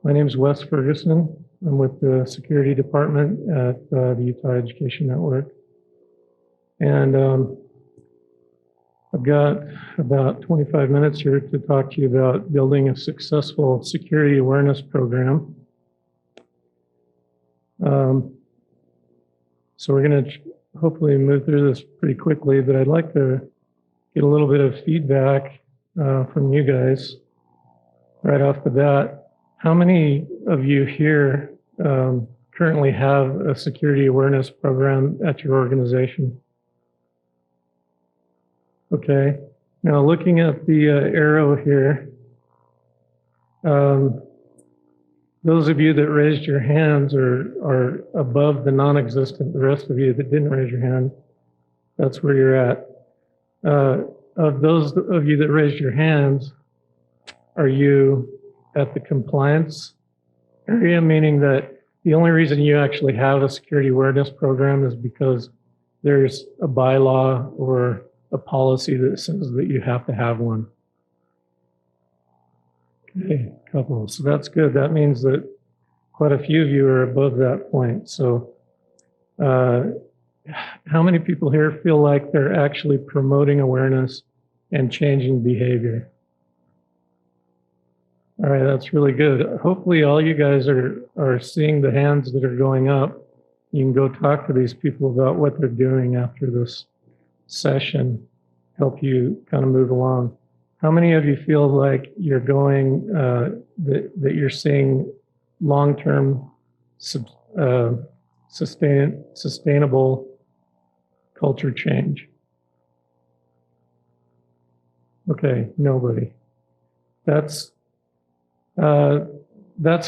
My name is Wes Furgason. I'm with the security department at the Utah Education Network. And I've got about 25 minutes here to talk to you about building a successful security awareness program. So we're going to hopefully move through this pretty quickly, but I'd like to get a little bit of feedback from you guys right off the bat. How many of you here currently have a security awareness program at your organization? Okay. Now looking at the arrow here, those of you that raised your hands are above the non-existent. The rest of you that didn't raise your hand, that's where you're at. Of those of you that raised your hands, are you at the compliance area, meaning that the only reason you actually have a security awareness program is because there's a bylaw or a policy that says that you have to have one? Okay, couple. So that's good. That means that quite a few of you are above that point. So how many people here feel like they're actually promoting awareness and changing behavior? All right, that's really good. Hopefully all you guys are seeing the hands that are going up. You can go talk to these people about what they're doing after this session, help you kind of move along. How many of you feel like you're going, that you're seeing long-term sustainable culture change? Okay, nobody. That's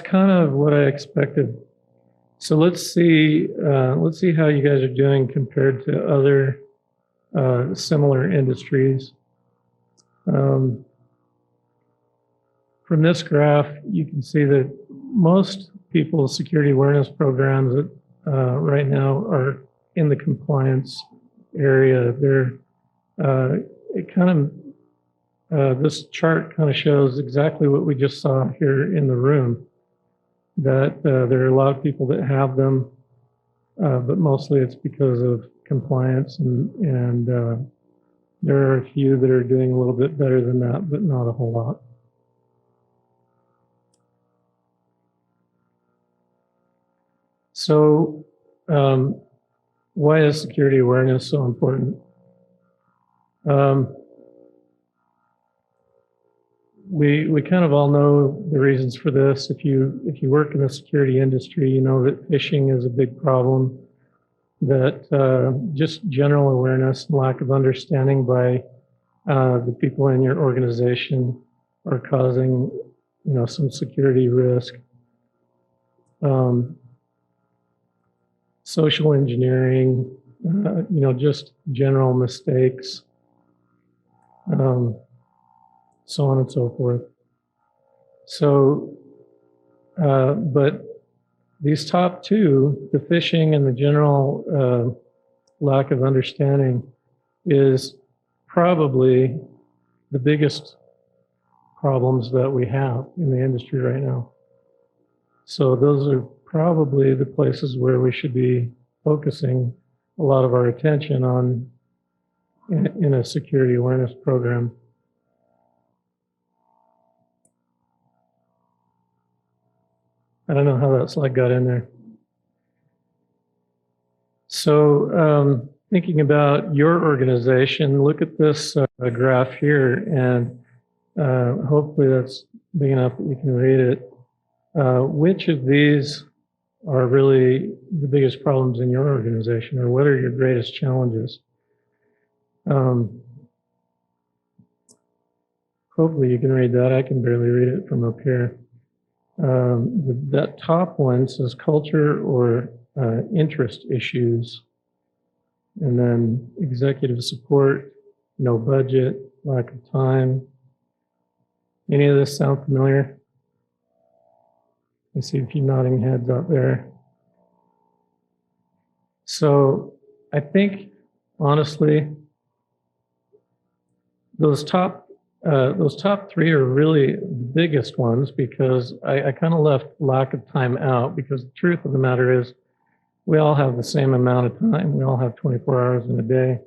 kind of what I expected. So let's see how you guys are doing compared to other similar industries. From this graph, you can see that most people's security awareness programs right now are in the compliance area. This chart kind of shows exactly what we just saw here in the room, that there are a lot of people that have them, but mostly it's because of compliance, and there are a few that are doing a little bit better than that, but not a whole lot. So why is security awareness so important? We kind of all know the reasons for this. If you work in the security industry, you know that phishing is a big problem, that just general awareness and lack of understanding by the people in your organization are causing, some security risk. Social engineering, just general mistakes, so on and so forth. So, but these top two, the phishing and the general lack of understanding, is probably the biggest problems that we have in the industry right now. So those are probably the places where we should be focusing a lot of our attention on in a security awareness program. I don't know how that slide got in there. So thinking about your organization, look at this graph here, and hopefully that's big enough that you can read it. Which of these are really the biggest problems in your organization, or what are your greatest challenges? Hopefully you can read that. I can barely read it from up here. That top one says culture or interest issues, and then executive support, no budget, lack of time. Any of this sound familiar? I see a few nodding heads out there. So I think, honestly, those top those top three are really the biggest ones because I kind of left lack of time out, because the truth of the matter is we all have the same amount of time. We all have 24 hours in a day.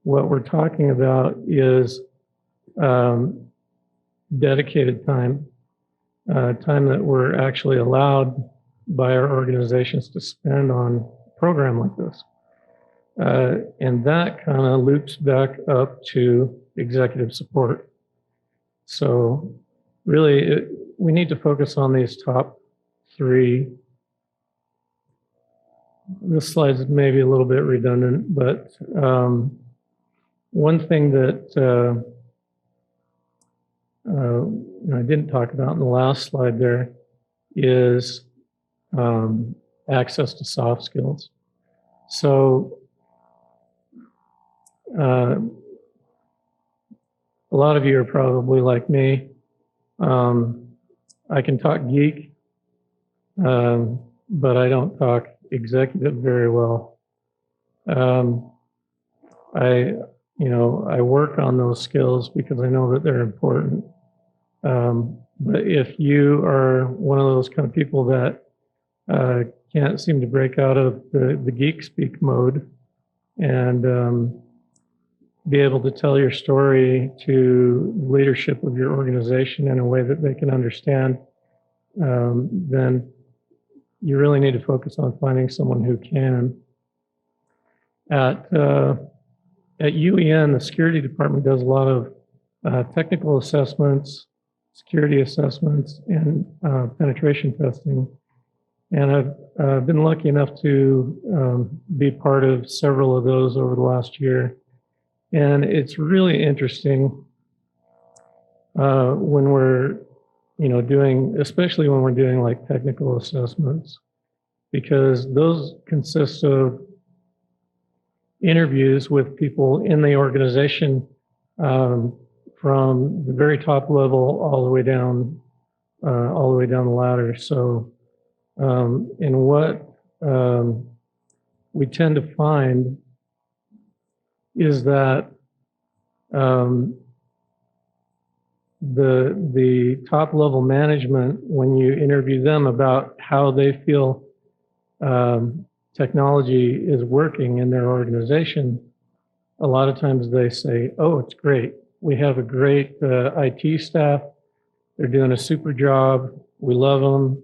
What we're talking about is dedicated time, time that we're actually allowed by our organizations to spend on a program like this. And that kind of loops back up to executive support. So really, we need to focus on these top three. This slide's maybe a little bit redundant, but one thing that I didn't talk about in the last slide there is access to soft skills. So a lot of you are probably like me. I can talk geek, but I don't talk executive very well. I work on those skills because I know that they're important. But if you are one of those kind of people that can't seem to break out of the geek speak mode and be able to tell your story to leadership of your organization in a way that they can understand, then you really need to focus on finding someone who can. At UEN, the security department does a lot of technical assessments, security assessments, and penetration testing. And I've been lucky enough to be part of several of those over the last year. And it's really interesting when we're, especially when we're doing like technical assessments, because those consist of interviews with people in the organization from the very top level all the way down the ladder. So, and what we tend to find is that the top level management, when you interview them about how they feel technology is working in their organization, a lot of times they say, "Oh, it's great. We have a great IT staff. They're doing a super job. We love them."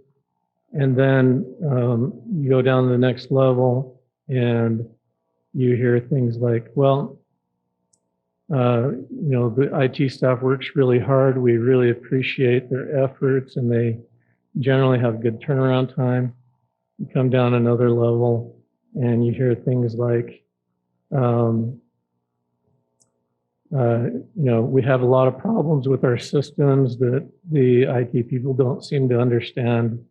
And then you go down to the next level and you hear things like, "Well, the IT staff works really hard. We really appreciate their efforts, and they generally have good turnaround time." You come down another level and you hear things like, "We have a lot of problems with our systems that the IT people don't seem to understand,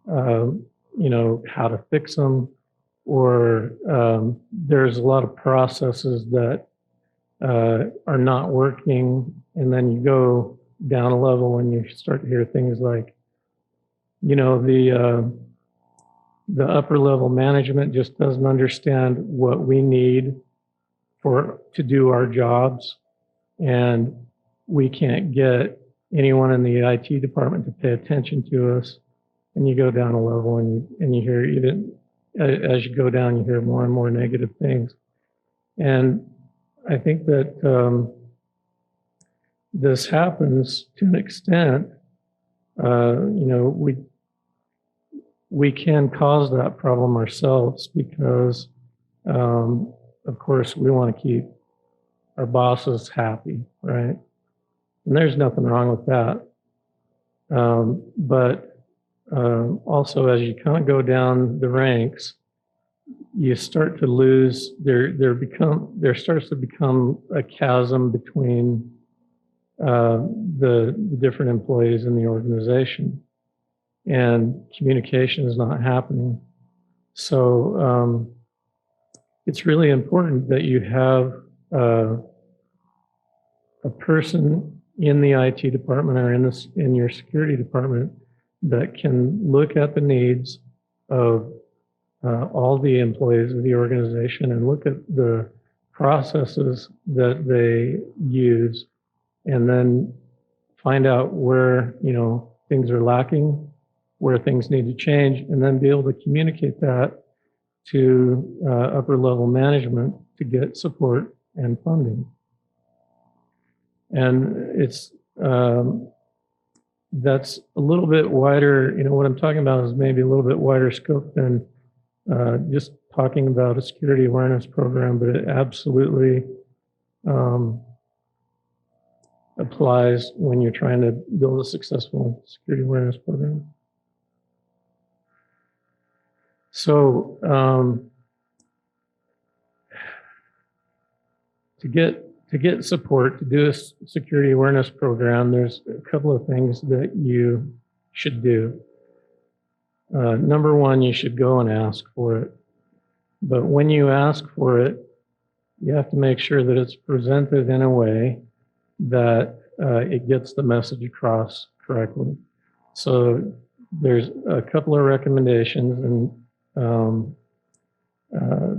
how to fix them," or there's a lot of processes that are not working. And then you go down a level and you start to hear things like, the upper level management just doesn't understand what we need to do our jobs, and we can't get anyone in the IT department to pay attention to us. And you go down a level and you hear, as you go down, you hear more and more negative things. And I think that this happens to an extent. We can cause that problem ourselves because, of course, we want to keep our bosses happy, right? And there's nothing wrong with that. But also, as you kind of go down the ranks, you start to lose. There starts to become a chasm between the different employees in the organization, and communication is not happening. So it's really important that you have a person in the IT department or in your security department that can look at the needs of all the employees of the organization and look at the processes that they use and then find out where, you know, things are lacking, where things need to change, and then be able to communicate that to upper level management to get support and funding. And it's, that's a little bit wider, you know, what I'm talking about is maybe a little bit wider scope than just talking about a security awareness program, but it absolutely applies when you're trying to build a successful security awareness program. So to get support to do a security awareness program, there's a couple of things that you should do. Number one, you should go and ask for it. But when you ask for it, you have to make sure that it's presented in a way that it gets the message across correctly. So there's a couple of recommendations, and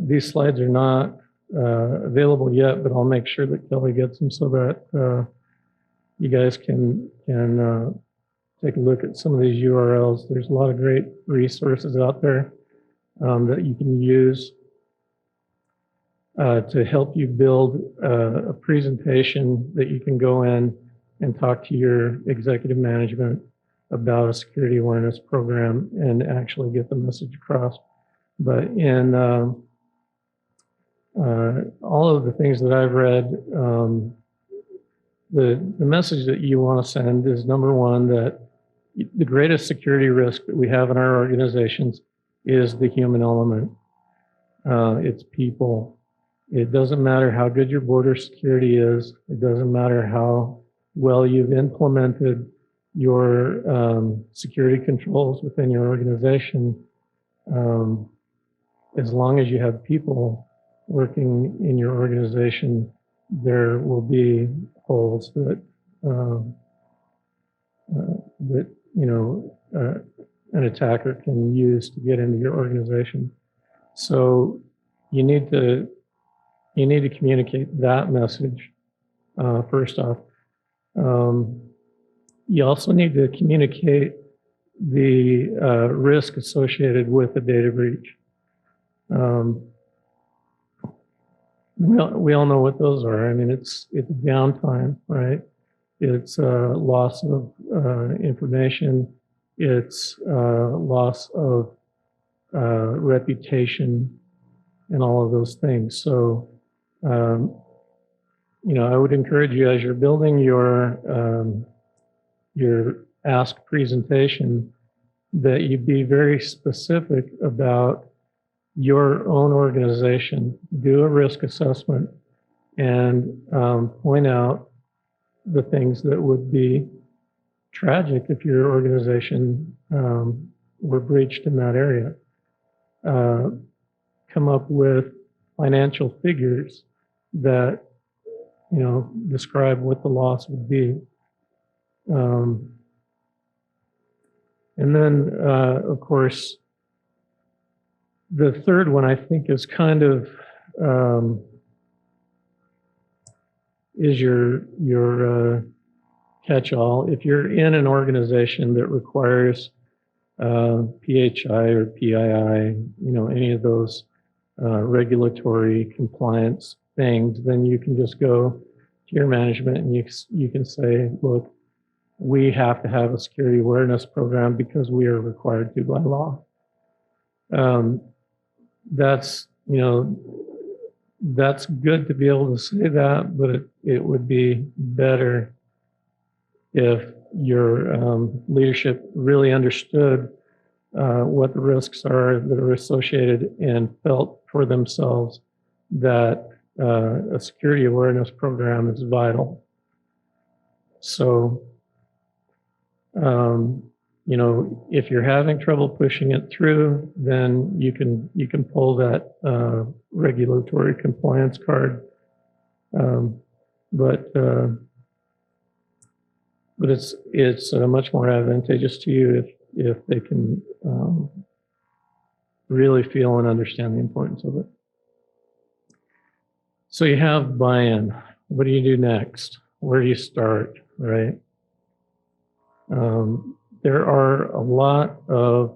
these slides are not available yet, but I'll make sure that Kelly gets them so that you guys can take a look at some of these URLs. There's a lot of great resources out there that you can use to help you build a presentation that you can go in and talk to your executive management about a security awareness program and actually get the message across. But in all of the things that I've read, the message that you want to send is, number one, that the greatest security risk that we have in our organizations is the human element. It's people. It doesn't matter how good your border security is. It doesn't matter how well you've implemented your security controls within your organization. As long as you have people working in your organization, there will be holes that you know an attacker can use to get into your organization. So you need to communicate that message first off. You also need to communicate the risk associated with a data breach. We all know what those are. I mean, it's downtime, right? It's loss of information. It's loss of reputation, and all of those things. So, you know, I would encourage you, as you're building your ask presentation, that you be very specific about your own organization. Do a risk assessment and point out the things that would be tragic if your organization were breached in that area. Come up with financial figures that, you know, describe what the loss would be. And then, of course, the third one I think is kind of is your catch-all. If you're in an organization that requires PHI or PII, you know, any of those regulatory compliance things, then you can just go to your management and you can say, look, we have to have a security awareness program because we are required to by law. That's, you know, that's good to be able to say that, but it would be better if your leadership really understood what the risks are that are associated and felt for themselves that a security awareness program is vital. So, you know, if you're having trouble pushing it through, then you can pull that regulatory compliance card. But it's much more advantageous to you if they can really feel and understand the importance of it. So you have buy-in. What do you do next? where do you start, right? There are a lot of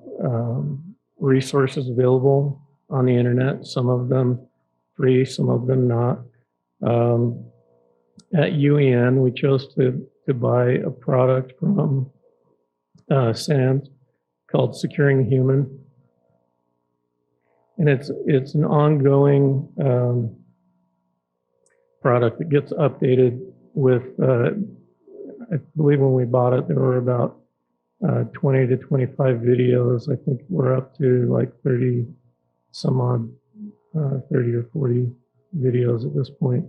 resources available on the internet, some of them free, some of them not. At UEN, we chose to buy a product from SANS called Securing the Human. And it's an ongoing product that gets updated with, I believe when we bought it, there were about 20 to 25 videos. I think we're up to like 30 some odd, 30 or 40 videos at this point.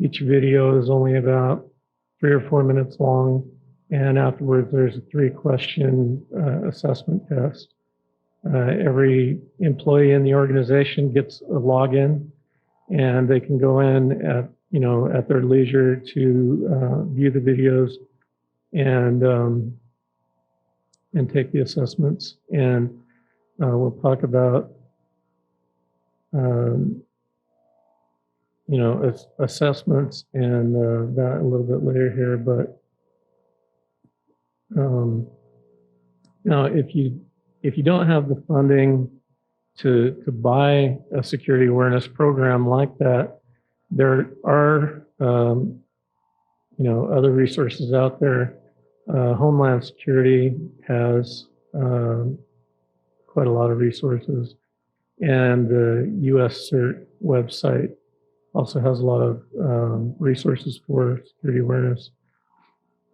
Each video is only about 3 or 4 minutes long, and afterwards there's a 3-question assessment test. Every employee in the organization gets a login, and they can go in at their leisure to view the videos and take the assessments. And we'll talk about assessments and that a little bit later here. But now, if you don't have the funding to buy a security awareness program like that, there are other resources out there. Homeland Security has quite a lot of resources, and the US CERT website also has a lot of resources for security awareness.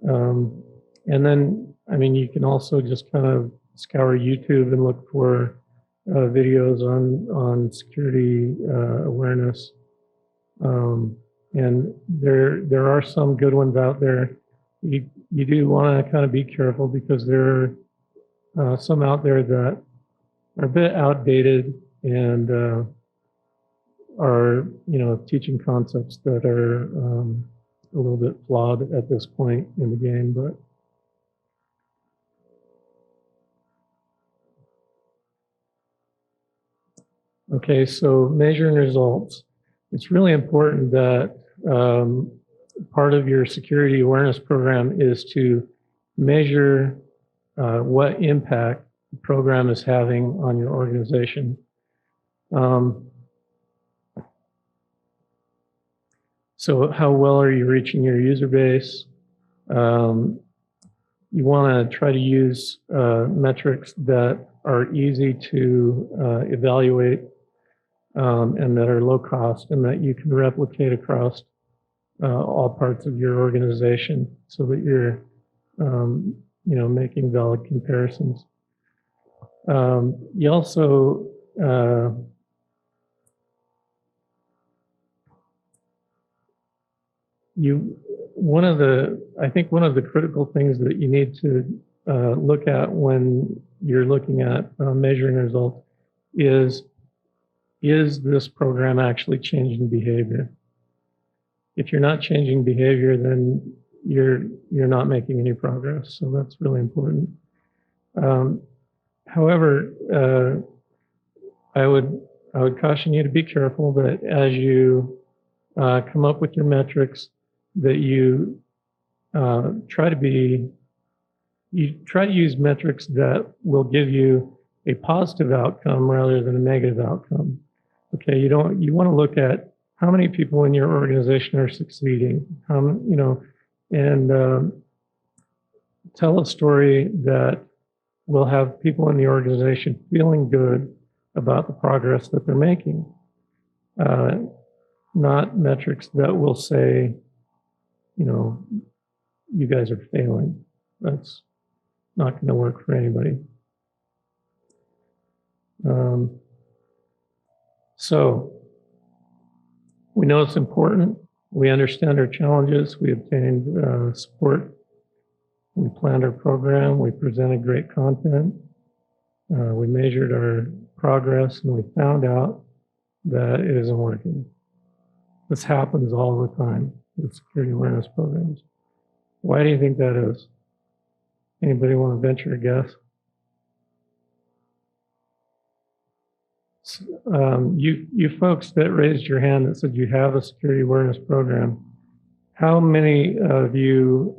And then, you can also just kind of scour YouTube and look for videos on security awareness. And there are some good ones out there. You do want to kind of be careful, because there are some out there that are a bit outdated and are teaching concepts that are a little bit flawed at this point in the game. But okay, so measuring results. It's really important that part of your security awareness program is to measure what impact the program is having on your organization. So how well are you reaching your user base? You want to try to use metrics that are easy to evaluate and that are low cost, and that you can replicate across all parts of your organization, so that you're making valid comparisons. You also I think one of the critical things that you need to look at when you're looking at measuring results is this program actually changing behavior? If you're not changing behavior, then you're not making any progress. So that's really important. However, I would caution you to be careful that as you come up with your metrics, that you try to use metrics that will give you a positive outcome rather than a negative outcome. Okay, you want to look at how many people in your organization are succeeding, and tell a story that will have people in the organization feeling good about the progress that they're making. Not metrics that will say, you guys are failing. That's not going to work for anybody. So we know it's important. We understand our challenges. We obtained support. We planned our program. We presented great content. We measured our progress, and we found out that it isn't working. This happens all the time with security awareness programs. Why do you think that is? Anybody want to venture a guess? You folks that raised your hand that said you have a security awareness program, how many of you,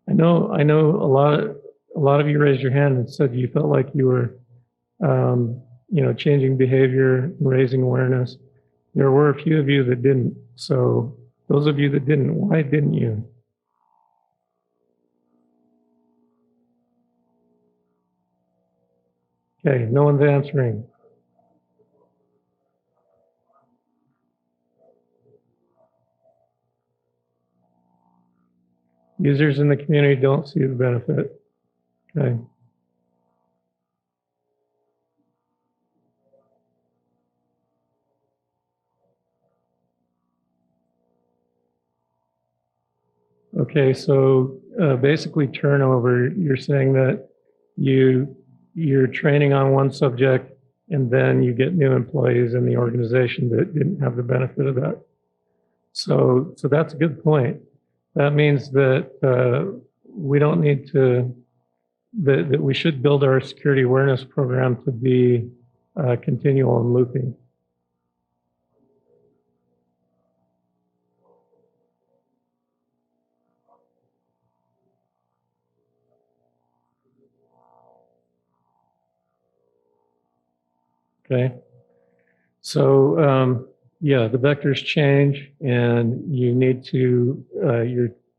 I know a lot of you raised your hand and said you felt like you were, changing behavior and raising awareness. There were a few of you that didn't. So those of you that didn't, why didn't you? Okay, no one's answering. Users in the community don't see the benefit. Okay. Okay, so basically turnover, you're saying that you're training on one subject and then you get new employees in the organization that didn't have the benefit of that. So that's a good point. That means that we don't need to, that we should build our security awareness program to be continual and looping. Okay. So yeah, the vectors change, and you need to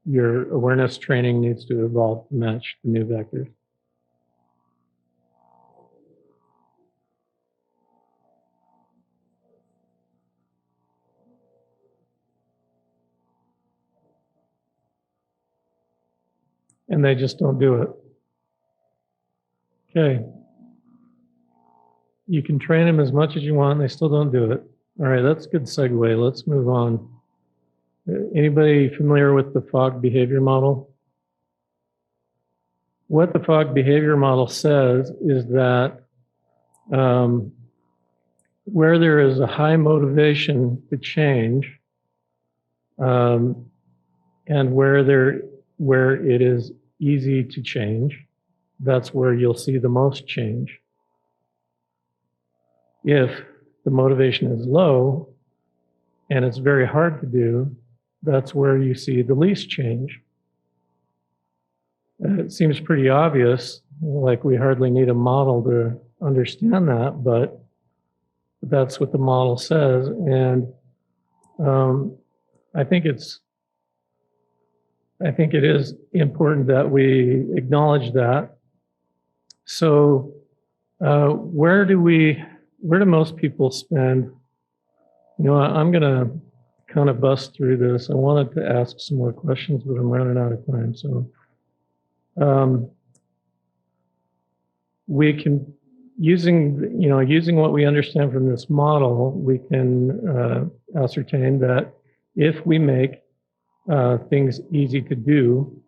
your awareness training needs to evolve to match the new vectors. And they just don't do it. Okay. You can train them as much as you want, and they still don't do it. All right, that's a good segue. Let's move on. Anybody familiar with the fog behavior model? What the fog behavior model says is that where there is a high motivation to change, and where it is easy to change, that's where you'll see the most change. If the motivation is low and it's very hard to do, that's where you see the least change. It seems pretty obvious, like we hardly need a model to understand that, but that's what the model says. And I think it is important that we acknowledge that. So where do most people spend? I'm going to kind of bust through this. I wanted to ask some more questions, but I'm running out of time. So we can, using what we understand from this model, we can ascertain that if we make things easy to do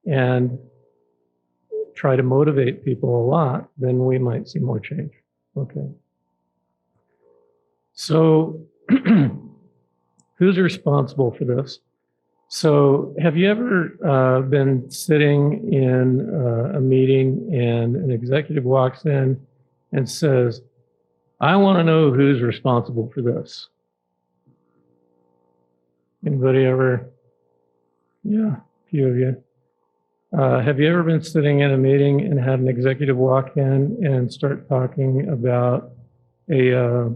and try to motivate people a lot, then we might see more change. Okay. So who's responsible for this? So have you ever been sitting in a meeting and an executive walks in and says, I want to know who's responsible for this? Anybody ever? Yeah, a few of you. Have you ever been sitting in a meeting and had an executive walk in and start talking about a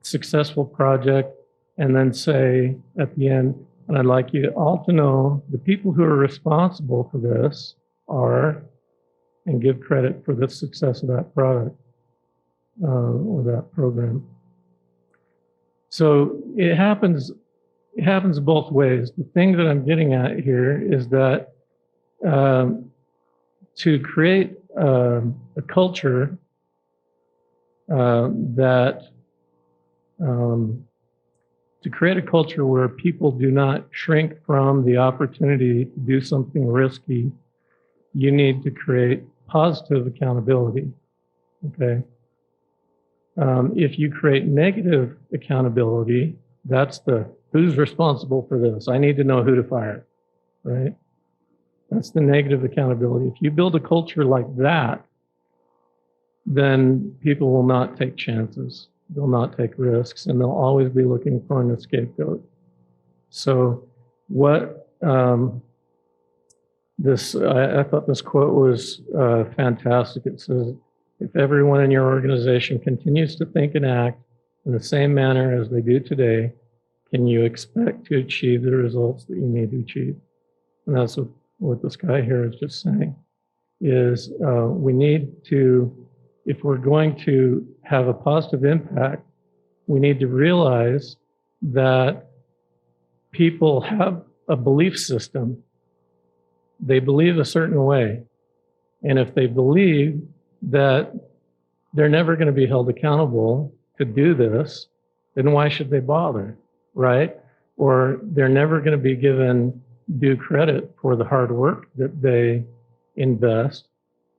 successful project and then say at the end, and I'd like you all to know the people who are responsible for this are, and give credit for the success of that product or that program. So it happens both ways. The thing that I'm getting at here is that to create a culture to create a culture where people do not shrink from the opportunity to do something risky, you need to create positive accountability. Okay. If you create negative accountability, that's who's responsible for this? I need to know who to fire, right? That's the negative accountability. If you build a culture like that, then people will not take chances. They'll not take risks, and they'll always be looking for an scapegoat. So what I thought this quote was fantastic. It says, if everyone in your organization continues to think and act in the same manner as they do today, can you expect to achieve the results that you need to achieve? And that's what this guy here is just saying, is we need to, if we're going to have a positive impact, we need to realize that people have a belief system. They believe a certain way. And if they believe that they're never going to be held accountable to do this, then why should they bother, right? Or they're never going to be given due credit for the hard work that they invest,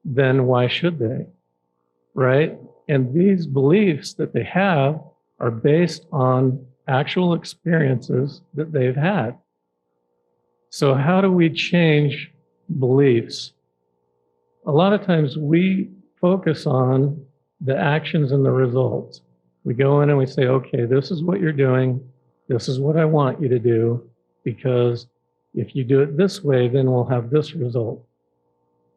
then why should they, right? And these beliefs that they have are based on actual experiences that they've had. So how do we change beliefs? A lot of times we focus on the actions and the results. We go in and we say, okay, this is what you're doing. This is what I want you to do, because if you do it this way, then we'll have this result.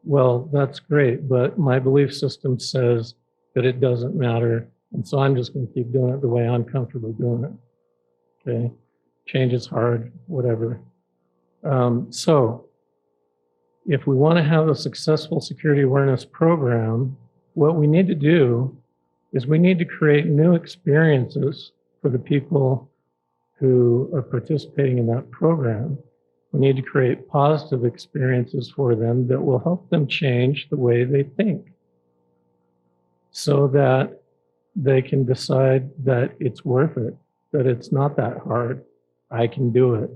Well, that's great, but my belief system says that it doesn't matter, and so I'm just going to keep doing it the way I'm comfortable doing it. Okay, change is hard, whatever. So if we want to have a successful security awareness program, what we need to do is we need to create new experiences for the people who are participating in that program. We need to create positive experiences for them that will help them change the way they think, so that they can decide that it's worth it, that it's not that hard. I can do it,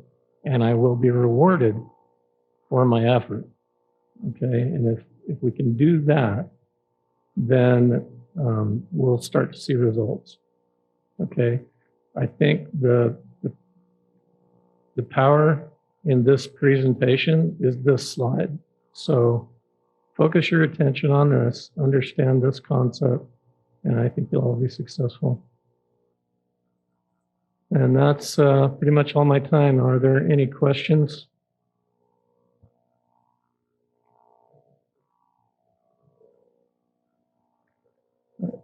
and I will be rewarded for my effort. Okay, and if we can do that, then we'll start to see results. Okay, I think the power in this presentation is this slide. So focus your attention on this, understand this concept, and I think you'll all be successful. And that's pretty much all my time. Are there any questions?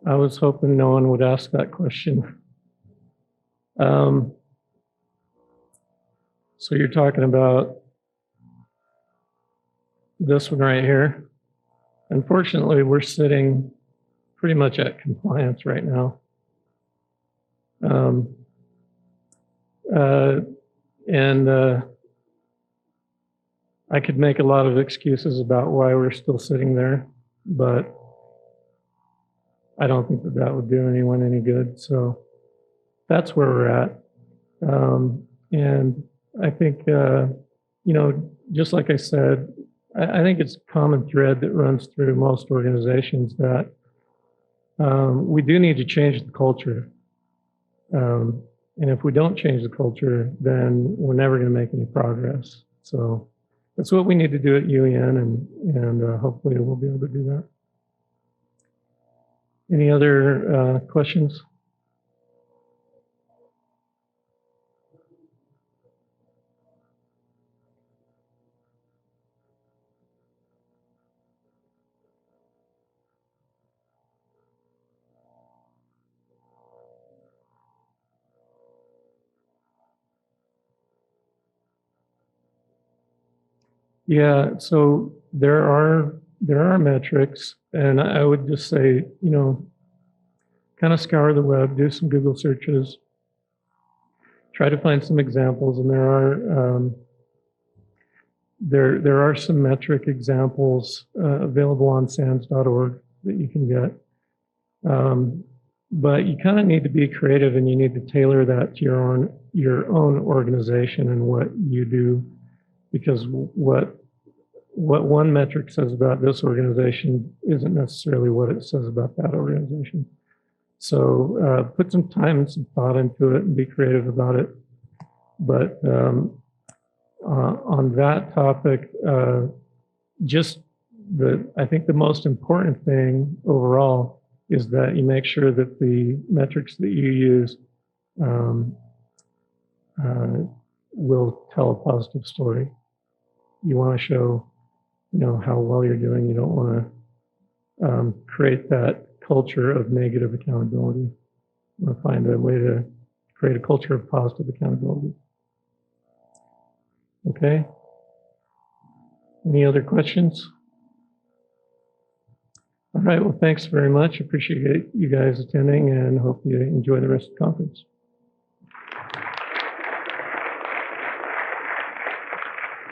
I was hoping no one would ask that question. So you're talking about this one right here. Unfortunately, we're sitting pretty much at compliance right now. I could make a lot of excuses about why we're still sitting there, but I don't think that that would do anyone any good. So that's where we're at. And I think, just like I said, I think it's a common thread that runs through most organizations that we do need to change the culture. And if we don't change the culture, then we're never going to make any progress. So that's what we need to do at UEN, and hopefully we'll be able to do that. Any other questions? Yeah, so there are metrics, and I would just say, kind of scour the web, do some Google searches, try to find some examples, and there are some metric examples available on SANS.org that you can get. But you kind of need to be creative, and you need to tailor that to your own organization and what you do. Because what one metric says about this organization isn't necessarily what it says about that organization. So put some time and some thought into it and be creative about it. But on that topic, I think the most important thing overall is that you make sure that the metrics that you use will tell a positive story. You want to show, how well you're doing. You don't want to create that culture of negative accountability. You want to find a way to create a culture of positive accountability. Okay? Any other questions? All right, well, thanks very much. Appreciate you guys attending and hope you enjoy the rest of the conference.